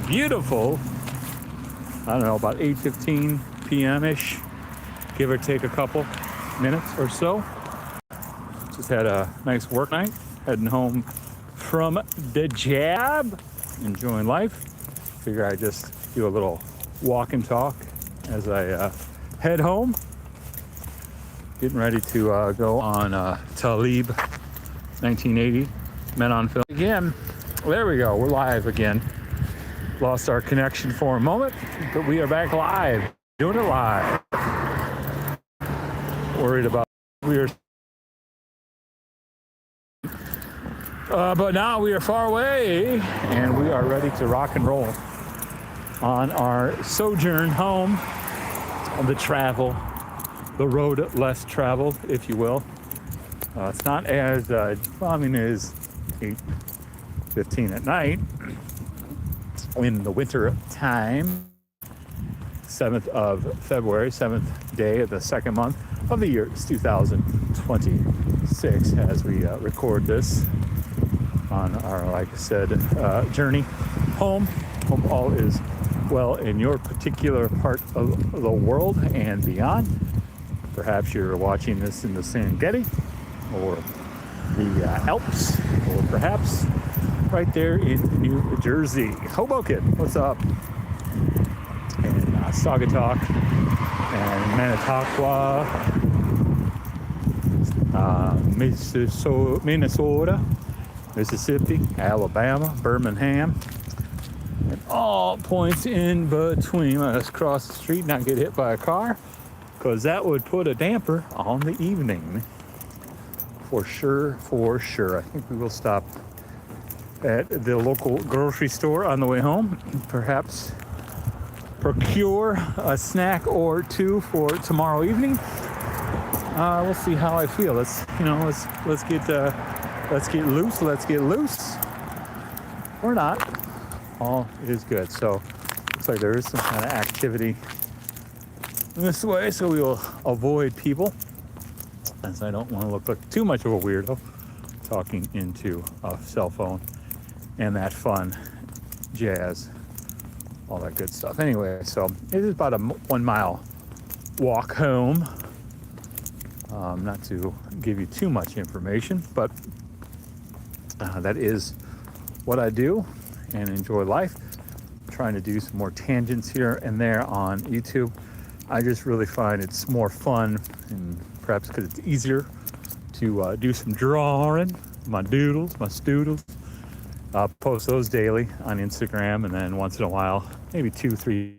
beautiful, I don't know, about 8:15 p.m.-ish, give or take a couple minutes or so. Just had a nice work night, heading home from the job, enjoying life. Figure I'd just do a little walk and talk as I head home. Getting ready to go on Talib 1980, Men on Film. Again, there we go, we're live again. Lost our connection for a moment, but we are back live, doing it live. Worried about but now we are far away, and we are ready to rock and roll on our sojourn home, on the travel, the road less traveled, if you will. It's not as, well, I mean, it is 8:15 at night in the winter time, 7th of February, 7th day of the second month of the year. It's 2026 as we record this on our, like I said, journey home. Hope all is well in your particular part of the world and beyond. Perhaps you're watching this in the Serengeti or the Alps, or perhaps right there in New Jersey. Hoboken, what's up? And Saugatuck and Manitowoc, Minnesota, Mississippi, Alabama, Birmingham, and all points in between. Let us cross the street, not get hit by a car, because that would put a damper on the evening. For sure, for sure. I think we will stop at the local grocery store on the way home. Perhaps procure a snack or two for tomorrow evening. We'll see how I feel. Let's get loose. Or not. All is good. So looks like there is some kind of activity this way, so we will avoid people, as I don't want to look like too much of a weirdo talking into a cell phone and that fun jazz, all that good stuff. Anyway, so it is about a 1 mile walk home. Not to give you too much information, but that is what I do and enjoy life. I'm trying to do some more tangents here and there on YouTube. I just really find it's more fun, and perhaps because it's easier to do some drawing, my doodles, my stoodles. Post those daily on Instagram, and then once in a while, maybe 2-3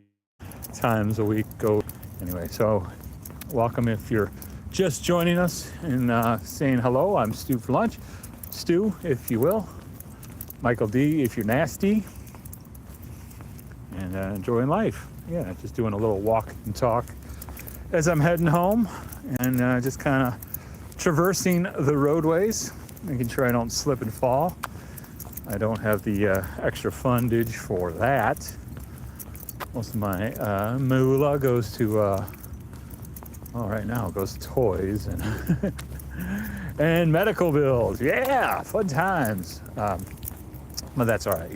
times a week, go. Anyway, so welcome if you're just joining us and saying hello. I'm Stu for lunch. Stu, if you will. Michael D, if you're nasty. And enjoying life. Yeah, just doing a little walk and talk as I'm heading home, and just kind of traversing the roadways, making sure I don't slip and fall. I don't have the extra fundage for that. Most of my moolah goes to, right now it goes to toys and and medical bills. Yeah, fun times. But that's all right,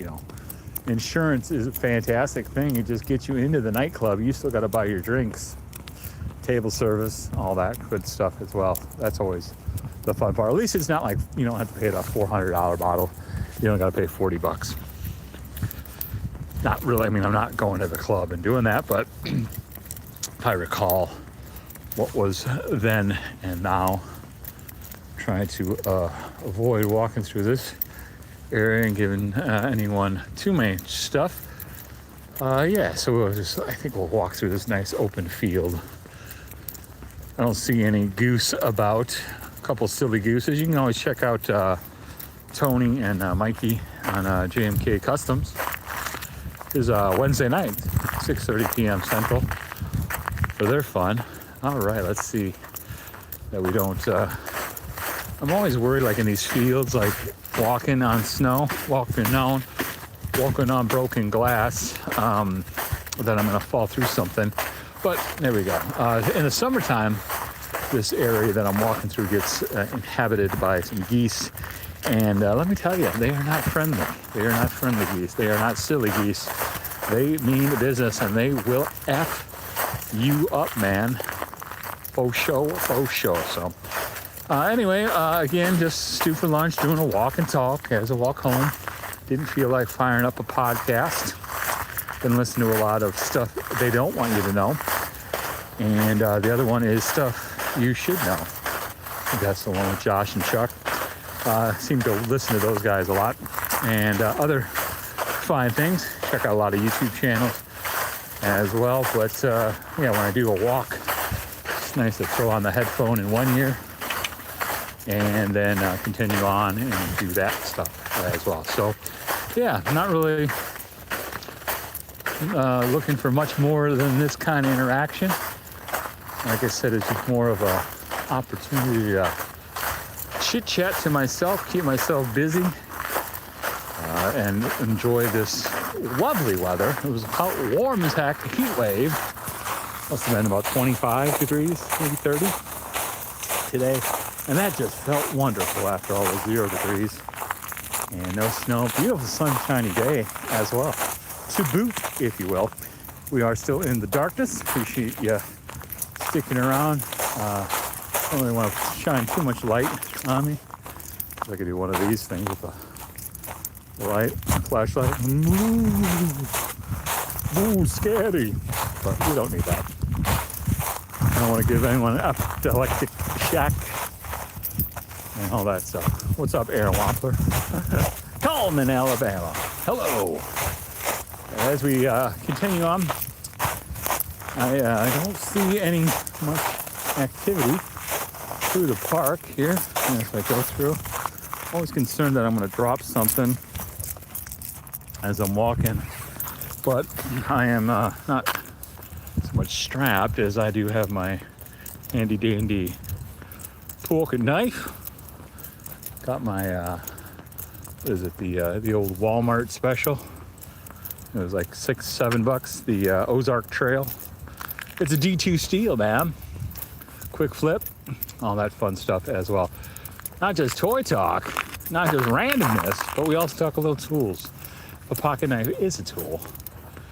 Insurance is a fantastic thing. It just gets you into the nightclub. You still got to buy your drinks, table service, all that good stuff as well. That's always the fun part. At least it's not like you don't have to pay the $400 bottle. You don't got to pay $40. Not really. I mean, I'm not going to the club and doing that, but if I recall what was then and now, trying to avoid walking through this area and giving anyone too much stuff. So I think we'll walk through this nice open field. I don't see any goose about. A couple silly gooses. You can always check out Tony and Mikey on JMK Customs. Is Wednesday night, 6:30 p.m. Central, for their fun. All right, let's see that we don't. I'm always worried, like in these fields, like walking on snow, walking on broken glass, that I'm gonna fall through something. But there we go. In the summertime, this area that I'm walking through gets inhabited by some geese. And let me tell you, they are not friendly. They are not friendly geese. They are not silly geese. They mean business, and they will F you up, man. Faux show. So anyway, again, just stew for lunch, doing a walk and talk as I walk home. Didn't feel like firing up a podcast. Been listening to a lot of stuff they don't want you to know. And the other one is stuff you should know. That's the one with Josh and Chuck. Seem to listen to those guys a lot. And other fine things. Check out a lot of YouTube channels as well. But yeah, when I do a walk, it's nice to throw on the headphone in one ear and then continue on and do that stuff as well. So yeah, not really looking for much more than this kind of interaction. Like I said, it's just more of a opportunity to chit chat to myself, keep myself busy, and enjoy this lovely weather. It was about warm as heck, a heat wave. Must have been about 25 degrees, maybe 30 today. And that just felt wonderful after all the 0 degrees. And no snow, beautiful sunshiny day as well. To boot, if you will. We are still in the darkness. Appreciate you sticking around. Don't really want to shine too much light on me. I could do one of these things with a light, flashlight. Ooh, scary. But we don't need that. I don't want to give anyone an epileptic shock and all that stuff. What's up, Aaron Wampler? Coleman, Alabama. Hello. As we continue on, I don't see any much activity through the park here as I go through. Always concerned that I'm going to drop something as I'm walking, but I am not so much strapped as I do have my handy dandy pocket knife. Got my what is it, the old Walmart special. It was like $6-7, the Ozark Trail. It's a D2 steel, man. Quick flip, all that fun stuff as well. Not just toy talk, not just randomness, but we also talk a little tools. A pocket knife is a tool.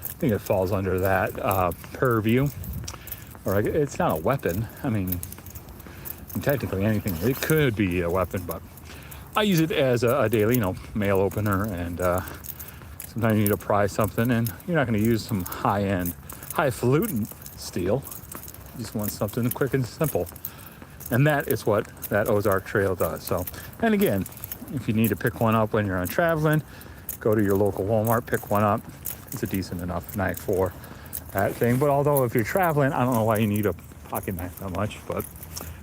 I think it falls under that purview. Or it's not a weapon. I mean, technically anything. It could be a weapon, but I use it as a daily, mail opener, and sometimes you need to pry something, and you're not going to use some high-end, highfalutin steel. You just want something quick and simple. And that is what that Ozark Trail does. So, and again, if you need to pick one up when you're on traveling, go to your local Walmart, pick one up. It's a decent enough knife for that thing. But although if you're traveling, I don't know why you need a pocket knife that much, but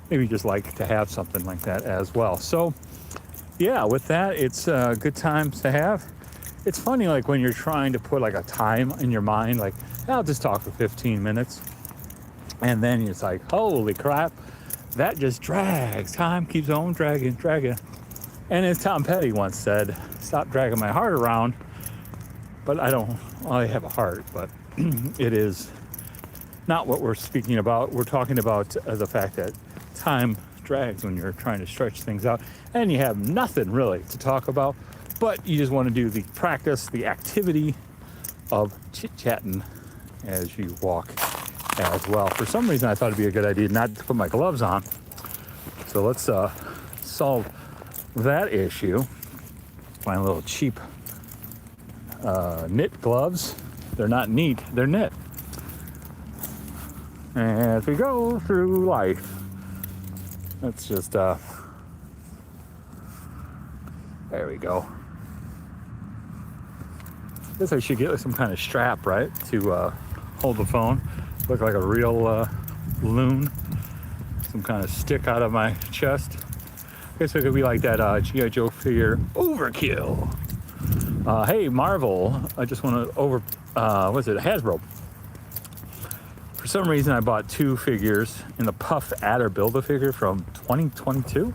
maybe you just like to have something like that as well. So yeah, with that, it's good times to have. It's funny, like when you're trying to put like a time in your mind, like I'll just talk for 15 minutes. And then it's like, holy crap, that just drags. Time keeps on dragging. And as Tom Petty once said, stop dragging my heart around. But I have a heart, but it is not what we're speaking about. We're talking about the fact that time drags when you're trying to stretch things out. And you have nothing really to talk about, but you just want to do the practice, the activity of chit-chatting as you walk as well. For some reason, I thought it'd be a good idea not to put my gloves on. So let's solve that issue. Find a little cheap knit gloves. They're not neat, they're knit. As we go through life, let's just, there we go. Guess I should get some kind of strap, right, to hold the phone. Look like a real loon. Some kind of stick out of my chest. I guess it could be like that G.I. Joe figure, Overkill. Hey, Marvel, I just want to Hasbro. For some reason, I bought 2 figures in the Puff Adder Build-A-Figure from 2022.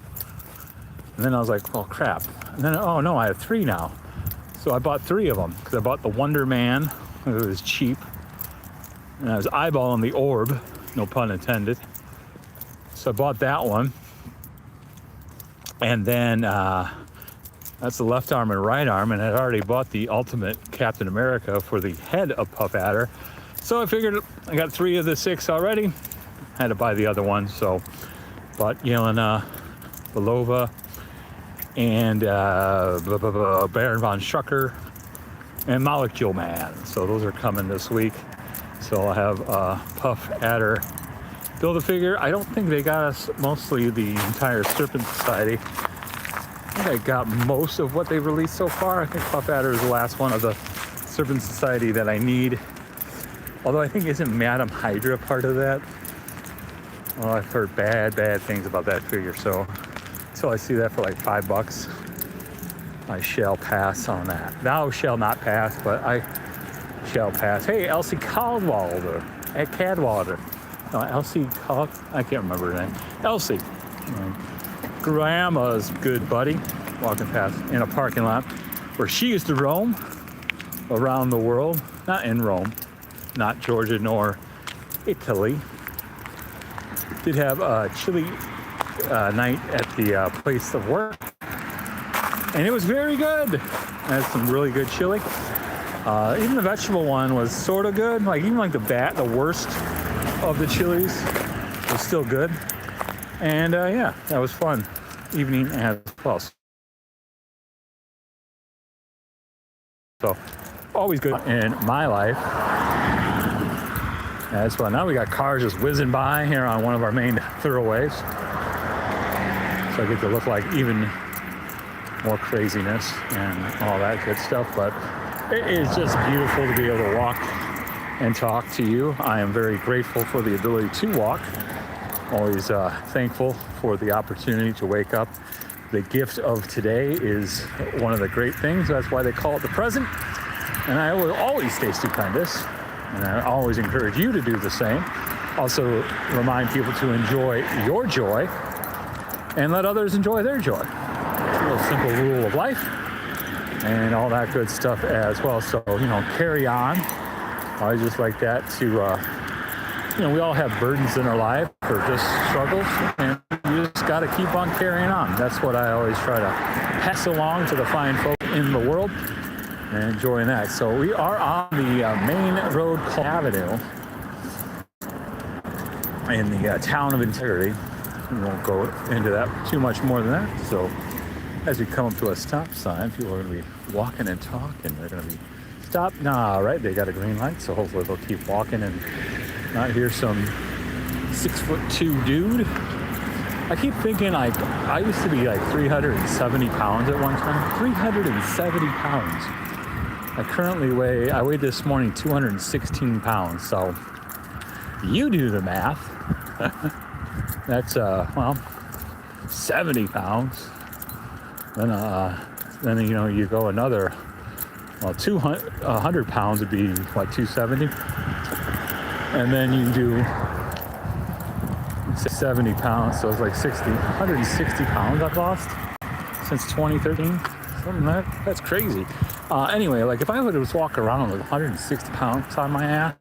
And then I was like, oh, crap. And then, oh, no, I have 3 now. So I bought 3 of them because I bought the Wonder Man. It was cheap. And I was eyeballing the orb, no pun intended. So I bought that one. And then I That's the left arm and right arm, and I'd already bought the Ultimate Captain America for the head of Puff Adder. So I figured I got 3 of the 6 already. Had to buy the other one, so bought Yelena Belova and Baron von Strucker and Molecule Man. So those are coming this week. So I'll have Puff Adder Build-A-Figure. I don't think they got us mostly the entire Serpent Society. I think I got most of what they've released so far. I think Puff Adder is the last one of the Serpent Society that I need. Although I think isn't Madam Hydra part of that? Well, I've heard bad things about that figure, so until I see that for like $5, I shall pass on that. Thou shall not pass, but I shall pass. Hey, Elsie Cadwallader. At Cadwallader. No, Elsie I can't remember her name. Elsie. Grandma's good buddy. Walking past in a parking lot where she used to roam around the world. Not in Rome. Not Georgia nor Italy. Did have a chili night at the place of work, and it was very good. I had some really good chili. Even the vegetable one was sort of good. Like even like the worst of the chilies was still good. And yeah, that was fun evening as well. So always good in my life. That's fun. Now we got cars just whizzing by here on one of our main thoroughways. So I get to look like even more craziness and all that good stuff. But it is just beautiful to be able to walk and talk to you. I am very grateful for the ability to walk. Always thankful for the opportunity to wake up. The gift of today is one of the great things. That's why they call it the present. And I will always stay stupendous. And I always encourage you to do the same. Also remind people to enjoy your joy and let others enjoy their joy. It's a little simple rule of life and all that good stuff as well. So, carry on. I just like that to, we all have burdens in our life or just struggles, and you just got to keep on carrying on. That's what I always try to pass along to the fine folk in the world. And enjoying that. So we are on the main road Avenue in the town of Integrity. We won't go into that too much more than that. So as we come up to a stop sign, people are going to be walking and talking. They're going to be stopped. Nah, right? They got a green light, so hopefully they'll keep walking and not hear some 6'2" dude. I keep thinking I used to be like 370 pounds at one time. 370 pounds. I weighed this morning 216 pounds, so you do the math. That's, 70 pounds. Then you go another, 100 pounds would be, 270? And then you do 70 pounds, so it's like 160 pounds I've lost since 2013. Something that's crazy. Anyway, like if I would just walk around with 160 pounds on my ass,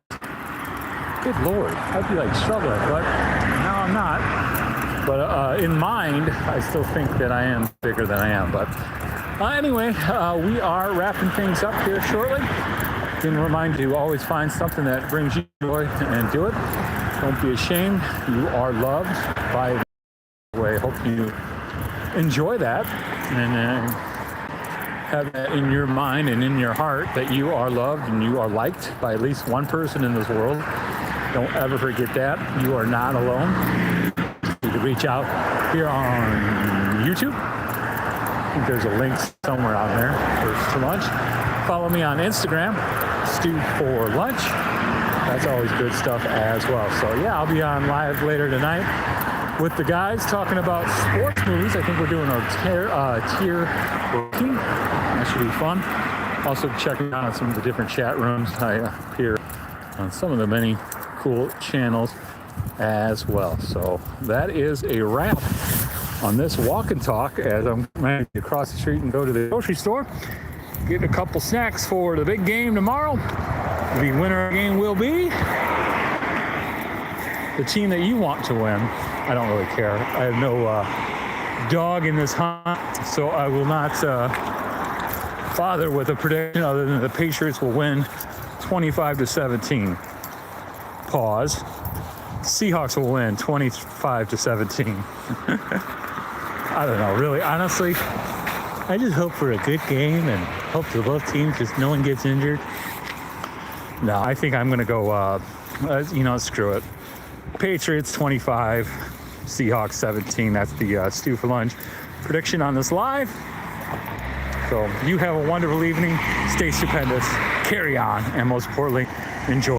good Lord, I'd be like struggling, but now I'm not. But in mind, I still think that I am bigger than I am. But anyway, we are wrapping things up here shortly. Can remind you to always find something that brings you joy and do it. Don't be ashamed. You are loved by the way. I hope you enjoy that and have that in your mind and in your heart that you are loved and you are liked by at least one person in this world. Don't ever forget that. You are not alone. You can reach out here on YouTube. I think there's a link somewhere on there for lunch. Follow me on Instagram, Stu for Lunch. That's always good stuff as well. So yeah, I'll be on live later tonight with the guys talking about sports movies. I think we're doing our tier ranking. That should be fun. Also checking out some of the different chat rooms. I appear on some of the many cool channels as well. So that is a wrap on this walk and talk as I'm ready to cross the street and go to the grocery store. Get a couple snacks for the big game tomorrow. The winner of the game will be the team that you want to win. I don't really care. I have no dog in this hunt, so I will not bother with a prediction other than the Patriots will win 25-17. Pause. Seahawks will win 25-17. I don't know, really, honestly, I just hope for a good game and hope for both teams just no one gets injured. No, I think I'm going to go, screw it. Patriots 25, Seahawks 17. That's the Stew for Lunch prediction on this live. So you have a wonderful evening. Stay stupendous. Carry on. And most importantly, enjoy.